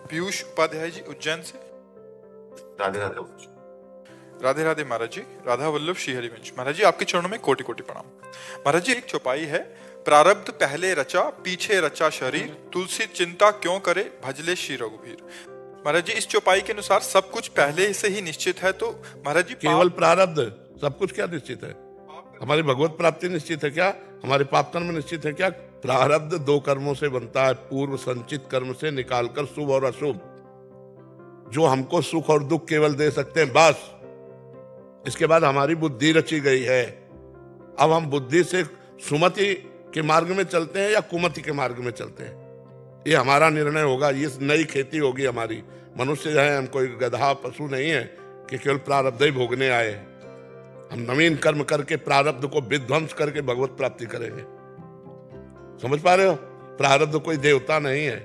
पीयूष उपाध्याय जी उज्जैन से। राधे राधे। राधे राधे महाराज जी। राधा वल्लभ श्री हरिवंश। महाराज जी आपके चरणों में कोटि कोटि प्रणाम। महाराज जी एक चौपाई है, प्रारब्ध पहले रचा पीछे रचा शरीर, तुलसी चिंता क्यों करे भजले श्री रघुवीर। महाराज जी इस चौपाई के अनुसार सब कुछ पहले से ही निश्चित है, तो महाराज जी केवल प्रारब्ध, सब कुछ क्या निश्चित है? हमारी भगवत प्राप्ति निश्चित है क्या? हमारे पाप कर्म निश्चित है क्या? प्रारब्ध दो कर्मों से बनता है, पूर्व संचित कर्म से निकालकर शुभ और अशुभ, जो हमको सुख और दुख केवल दे सकते हैं, बस। इसके बाद हमारी बुद्धि रची गई है। अब हम बुद्धि से सुमति के मार्ग में चलते हैं या कुमति के मार्ग में चलते हैं, ये हमारा निर्णय होगा। ये नई खेती होगी हमारी। मनुष्य जो है, हम कोई गधा पशु नहीं है कि केवल प्रारब्ध ही भोगने आए हैं। हम नवीन कर्म करके प्रारब्ध को विध्वंस करके भगवत प्राप्ति करेंगे। समझ पा रहे हो? प्रारब्ध कोई देवता नहीं है,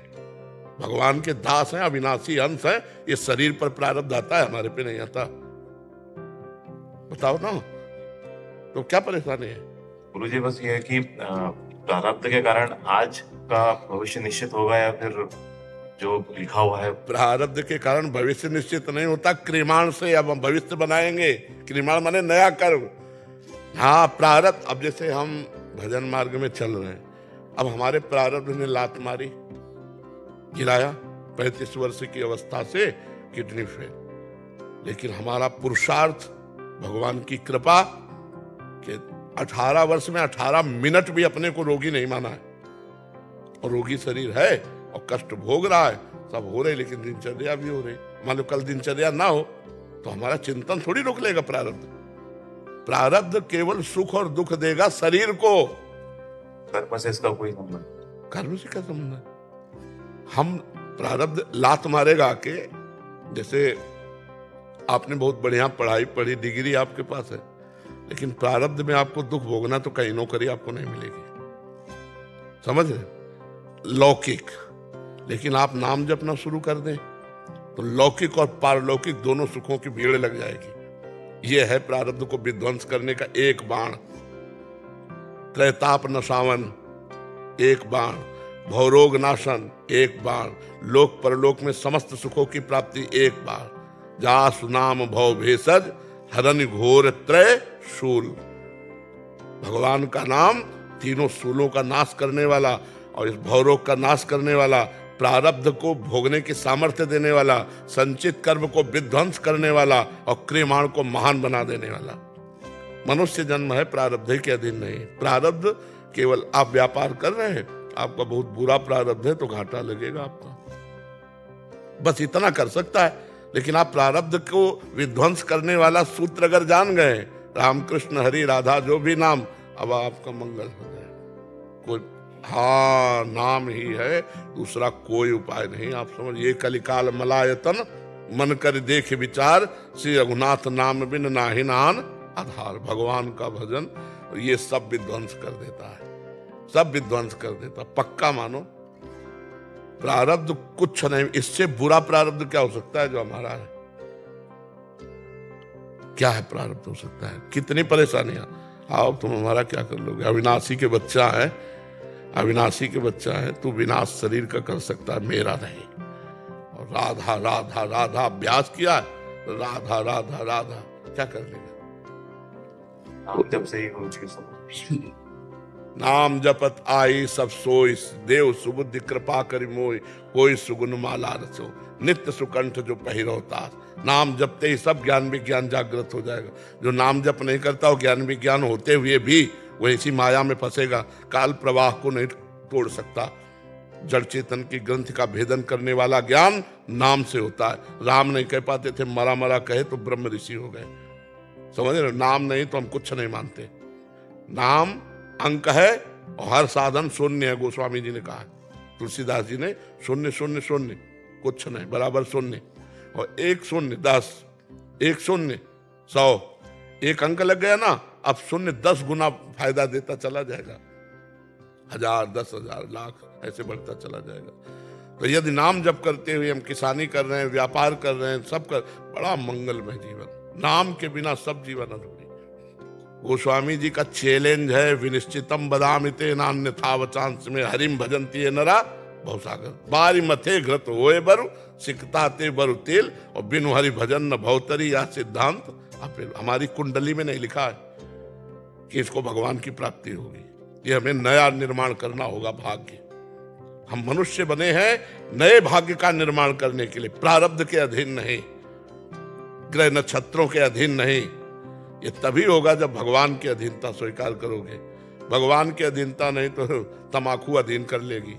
भगवान के दास हैं, अविनाशी अंश है। ये शरीर पर प्रारब्ध आता है, हमारे पे नहीं आता। बताओ ना, तो क्या परेशानी है? गुरुजी बस ये है कि प्रारब्ध के कारण आज का भविष्य निश्चित होगा या फिर जो लिखा हुआ है? प्रारब्ध के कारण भविष्य निश्चित नहीं होता, क्रियमाण से अब हम भविष्य बनाएंगे। क्रियमाण माने नया कर्म। हाँ, प्रारब्ध। अब जैसे हम भजन मार्ग में चल रहे हैं, अब हमारे प्रारब्ध ने लात मारी, गिराया 35 वर्ष की अवस्था से किडनी फेल। लेकिन हमारा पुरुषार्थ, भगवान की कृपा कि 18 वर्ष में 18 मिनट भी अपने को रोगी नहीं माना है, और रोगी शरीर है और कष्ट भोग रहा है, सब हो रहे, लेकिन दिनचर्या भी हो रही। मान लो कल दिनचर्या ना हो तो हमारा चिंतन थोड़ी रोक लेगा प्रारब्ध। प्रारब्ध केवल सुख और दुख देगा शरीर को, कर्म से इसका कोई संबंध? कर्म से क्या संबंध है? हम प्रारब्ध लात मारेगा के, जैसे आपने बहुत बढ़िया पढ़ाई पढ़ी, डिग्री आपके पास है, लेकिन प्रारब्ध में आपको दुख भोगना तो कहीं नौकरी आपको नहीं मिलेगी। समझ रहे? लौकिक। लेकिन आप नाम जपना शुरू कर दें तो लौकिक और पारलौकिक दोनों सुखों की भीड़ लग जाएगी। यह है प्रारब्ध को विध्वंस करने का एक बाण। त्रैताप नशावन एक बाण, भवरोग नाशन एक बाण, लोक परलोक में समस्त सुखों की प्राप्ति एक बाण। जा सुनाम भव भेषज हरन घोर त्रय शूल। भगवान का नाम तीनों शूलों का नाश करने वाला, और इस भवरोग का नाश करने वाला, प्रारब्ध को भोगने की सामर्थ्य देने वाला, संचित कर्म को विध्वंस करने वाला और क्रियमाण को महान बना देने वाला। मनुष्य जन्म है प्रारब्ध के अधीन नहीं। प्रारब्ध केवल आप व्यापार कर रहे हैं, आपका बहुत बुरा प्रारब्ध है तो घाटा लगेगा आपका, बस इतना कर सकता है। लेकिन आप प्रारब्ध को विध्वंस करने वाला सूत्र अगर जान गए, राम कृष्ण हरि राधा जो भी नाम, अब आपका मंगल हो जाए। कोई हाँ, नाम ही है, दूसरा कोई उपाय नहीं। आप समझिए, कलिकाल मलायतन मन कर देख विचार, श्री रघुनाथ नाम बिन नाहि नान आधार। भगवान का भजन ये सब विध्वंस कर देता है, सब विध्वंस कर देता। पक्का मानो, प्रारब्ध कुछ नहीं। इससे बुरा प्रारब्ध क्या हो सकता है जो हमारा है? क्या है प्रारब्ध हो सकता है? कितनी परेशानियां। आओ तुम हमारा क्या कर लोगे? अविनाशी के बच्चा है, अविनाशी के बच्चा है, तू विनाश शरीर का कर सकता है, मेरा नहीं। और राधा राधा राधा अभ्यास किया, राधा राधा राधा क्या कर लेगा? जब से ही गुरुजी समझ नाम जपत आई सब सोई, देव सुबुद्धि कृपा करि मोय, कोई सुगुन माला रसो, नित्य सुकंठ जो पहिरोता। नाम जपते ही सब ज्ञान विज्ञान जागृत हो जाएगा। जो नाम जप नहीं करता वो ज्ञान विज्ञान होते हुए भी वो इसी माया में फंसेगा। काल प्रवाह को नहीं तोड़ सकता। जड़ चेतन की ग्रंथ का भेदन करने वाला ज्ञान नाम से होता है। राम नहीं कह पाते थे, मरा मरा कहे तो ब्रह्म ऋषि हो गए। समझ रहे? नाम नहीं तो हम कुछ नहीं मानते। नाम अंक है और हर साधन शून्य है, गोस्वामी जी ने कहा है। तुलसीदास जी ने शून्य शून्य शून्य, कुछ नहीं बराबर शून्य, और एक शून्य 10, एक शून्य 100, एक अंक लग गया ना, अब शून्य 10 गुना फायदा देता चला जाएगा। 1000, 10,000, लाख ऐसे बढ़ता चला जाएगा। तो यदि नाम जप करते हुए हम किसानी कर रहे हैं, व्यापार कर रहे हैं, सब कर, बड़ा मंगलमय जीवन। नाम के बिना सब जीवन अधूरी। गोस्वामी जी का चैलेंज है, विनिश्चितम बदामिते नान्यथा वचांस में हरिम भजन्ति नरा भवसागर। बारी मथे घृत होए बरु, सिकता ते बरु तेल, और बिनु हरि भजन न भवतरी, या सिद्धांत अपेल। हमारी कुंडली में नहीं लिखा है कि इसको भगवान की प्राप्ति होगी। ये हमें नया निर्माण करना होगा भाग्य। हम मनुष्य बने हैं नए भाग्य का निर्माण करने के लिए, प्रारब्ध के अधीन नहीं, ग्रह नक्षत्रों के अधीन नहीं। ये तभी होगा जब भगवान की अधीनता स्वीकार करोगे। भगवान की अधीनता नहीं तो तमाकू अधीन कर लेगी।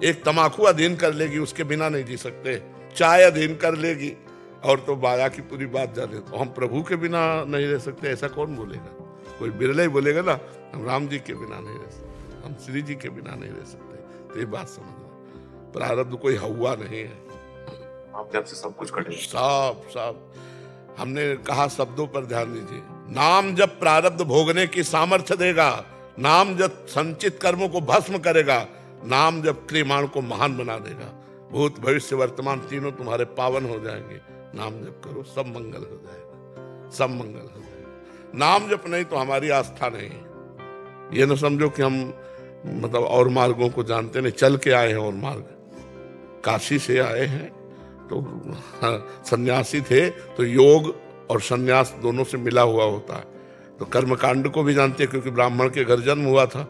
एक तमाकू अधीन कर लेगी, उसके बिना नहीं जी सकते। चाय अधीन कर लेगी, और तो माया की पूरी बात जाने। तो हम प्रभु के बिना नहीं रह सकते, ऐसा कौन बोलेगा? कोई बिरले ही बोलेगा ना, हम राम जी के बिना नहीं रह सकते, हम श्री जी के बिना नहीं रह सकते। तो ये बात समझना, प्रारब्ध कोई हवा नहीं है। आप जब से सब कुछ कटे, सब हमने कहा शब्दों पर ध्यान दीजिए। नाम जब प्रारब्ध भोगने की सामर्थ्य देगा, नाम जब संचित कर्मों को भस्म करेगा, नाम जब क्रियमाण को महान बना देगा, भूत भविष्य वर्तमान तीनों तुम्हारे पावन हो जाएंगे। नाम जप करो, सब मंगल हो जाएगा, सब मंगल हो जाएगा। नाम जप नहीं तो हमारी आस्था नहीं है। ये न समझो कि हम मतलब और मार्गों को जानते नहीं, चल के आए हैं और मार्ग। काशी से आए हैं तो सन्यासी थे, तो योग और सन्यास दोनों से मिला हुआ होता है। तो कर्मकांड को भी जानते हैं, क्योंकि ब्राह्मण के घर जन्म हुआ था।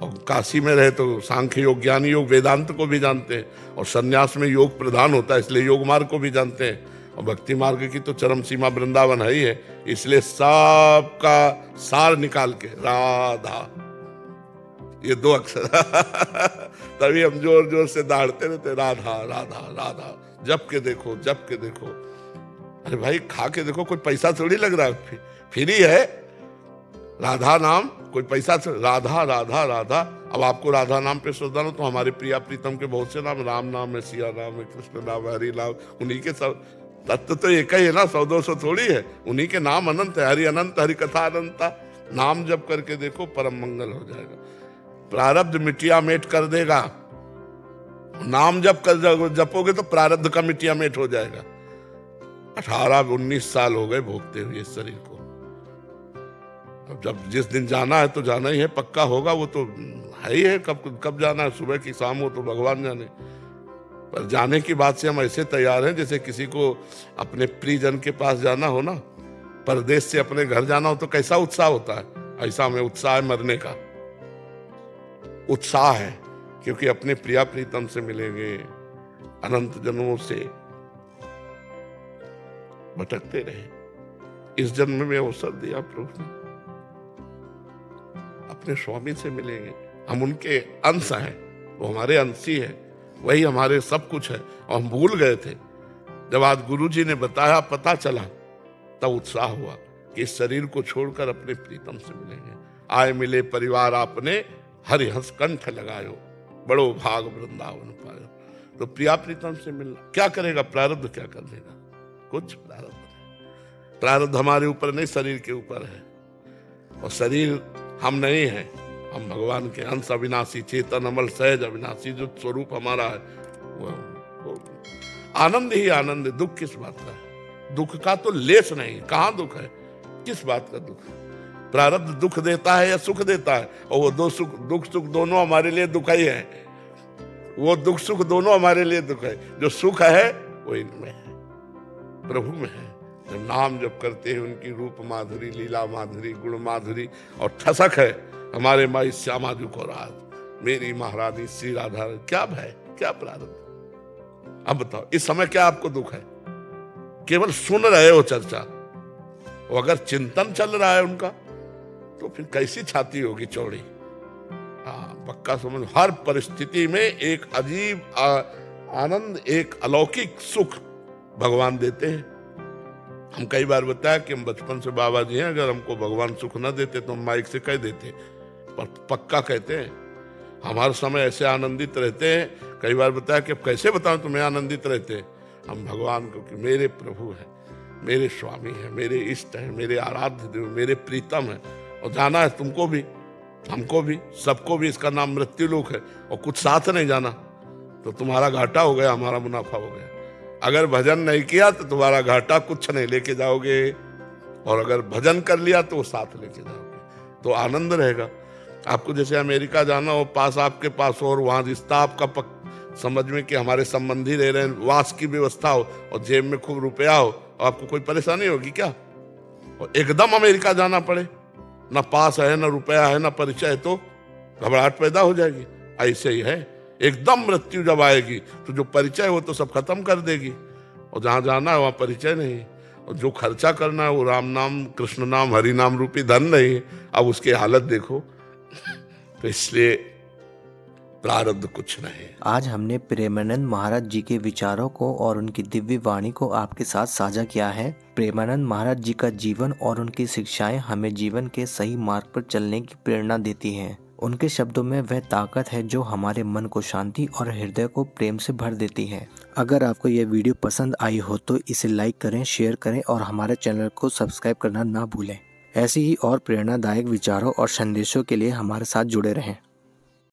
और काशी में रहे तो सांख्य योग, ज्ञान योग, वेदांत को भी जानते हैं। और सन्यास में योग प्रधान होता है, इसलिए योग मार्ग को भी जानते हैं। और भक्ति मार्ग की तो चरम सीमा वृंदावन है ही है, इसलिए सबका सार निकाल के राधा, ये 2 अक्षर तभी हम जोर जोर से दौड़ते रहते, राधा राधा राधा, जप के देखो, जप के देखो। अरे भाई खा के देखो, कोई पैसा थोड़ी लग रहा है, फ्री है राधा नाम, कोई पैसा राधा राधा राधा। अब आपको राधा नाम पे श्रद्धा हो तो हमारे प्रिया प्रीतम के बहुत से नाम, राम नाम है, सिया नाम है, कृष्ण नाम है, हरि नाम, उन्हीं के सब तत्व तो एक ही है ना, 100-200 थोड़ी है। उन्हीं के नाम अनंत है, हरि अनंत, हरि कथा अनंता। नाम जप करके देखो, परम मंगल हो जाएगा। प्रारब्ध मिटिया मेट कर देगा। नाम जप कर जपोगे तो प्रारब्ध का मिटिया मेट हो जाएगा। 18-19 साल हो गए भोगते हुए इस शरीर को। अब जब जिस दिन जाना है तो जाना ही है, पक्का होगा, वो तो है ही है। कब जाना है, सुबह की शाम हो तो भगवान जाने। पर जाने की बात से हम ऐसे तैयार हैं जैसे किसी को अपने प्रियजन के पास जाना हो ना, परदेश से अपने घर जाना हो तो कैसा उत्साह होता है, ऐसा हमें उत्साह है, मरने का उत्साह है। क्योंकि अपने प्रिया प्रीतम से मिलेंगे, अनंत जन्मों से भटकते रहे, इस जन्म में अवसर दिया प्रभु ने, अपने स्वामी से मिलेंगे। हम उनके अंश हैं, वो हमारे अंशी है, वही हमारे सब कुछ है। और हम भूल गए थे। जब आज गुरु जी ने बताया, पता चला, तब उत्साह हुआ कि इस शरीर को छोड़कर अपने प्रीतम से मिलेंगे। आए मिले परिवार आपने, हरि हंस कंठ लगायो, बड़ो भाग वृंदावन पायो। तो प्रिया प्रीतम से मिलना क्या करेगा? प्रारब्ध क्या कर देगा? कुछ प्रारब्ध नहीं। प्रारब्ध हमारे ऊपर नहीं, शरीर के ऊपर है। और शरीर हम नहीं है, हम भगवान के अंश, अविनाशी, चेतन, अमल, सहज अविनाशी जो स्वरूप हमारा है वो आनंद ही आनंद है। दुख किस बात का है? दुख का तो लेस नहीं, कहां दुख है, किस बात का दुख है? प्रारब्ध दुख देता है या सुख देता है? और वो दुख सुख दोनों हमारे लिए दुख ही है। वो दुख सुख दोनों हमारे लिए दुख है। जो सुख है वो इनमें है, प्रभु में है। जब नाम जब करते हैं उनकी रूप माधुरी, लीला माधुरी, गुण माधुरी, और ठसक है हमारे माई श्यामा जी को राज, मेरी महारानी श्री राधा। क्या भय, क्या प्रारब्ध? अब बताओ, इस समय क्या आपको दुख है? केवल सुन रहे हो चर्चा, और अगर चिंतन चल रहा है उनका तो फिर कैसी छाती होगी चौड़ी। पक्का समझ, हर परिस्थिति में एक अजीब आनंद, एक अलौकिक सुख भगवान देते हैं। हम कई बार बताया कि हम बचपन से बाबा जी हैं, अगर हमको भगवान सुख न देते तो हम माइक से कह देते, पर पक्का कहते हैं। हम हर समय ऐसे आनंदित रहते हैं। कई बार बताया कि अब कैसे बताऊं तुम्हें आनंदित रहते हैं हम भगवान को, कि मेरे प्रभु हैं, मेरे स्वामी हैं, मेरे इष्ट हैं, मेरे आराध्य देव, मेरे प्रीतम हैं। और जाना है तुमको भी, हमको भी, सबको भी। इसका नाम मृत्यु लोक है। और कुछ साथ नहीं जाना तो तुम्हारा घाटा हो गया, हमारा मुनाफा हो गया। अगर भजन नहीं किया तो तुम्हारा घाटा कुछ नहीं, लेके जाओगे। और अगर भजन कर लिया तो वो साथ लेके जाओगे, तो आनंद रहेगा। आपको जैसे अमेरिका जाना हो, पास आपके पास हो, और वहां रिश्ता आपका समझ में कि हमारे संबंधी रह रहे हैं, वास की व्यवस्था हो और जेब में खूब रुपया हो, और आपको कोई परेशानी होगी क्या? और एकदम अमेरिका जाना पड़े, ना पास है ना रुपया है ना परिचय, तो घबराहट पैदा हो जाएगी। ऐसे ही है, एकदम मृत्यु जब आएगी तो जो परिचय हो तो सब खत्म कर देगी, और जहां जाना है वहां परिचय नहीं, और जो खर्चा करना है वो राम नाम कृष्ण नाम हरि नाम रूपी धन नहीं। अब उसकी हालत देखो। तो इसलिए प्रारब्ध कुछ नहीं। आज हमने प्रेमानंद महाराज जी के विचारों को और उनकी दिव्य वाणी को आपके साथ साझा किया है। प्रेमानंद महाराज जी का जीवन और उनकी शिक्षाएं हमें जीवन के सही मार्ग पर चलने की प्रेरणा देती हैं। उनके शब्दों में वह ताकत है जो हमारे मन को शांति और हृदय को प्रेम से भर देती है। अगर आपको यह वीडियो पसंद आई हो तो इसे लाइक करें, शेयर करें और हमारे चैनल को सब्सक्राइब करना ना भूलें। ऐसी ही और प्रेरणादायक विचारों और संदेशों के लिए हमारे साथ जुड़े रहें।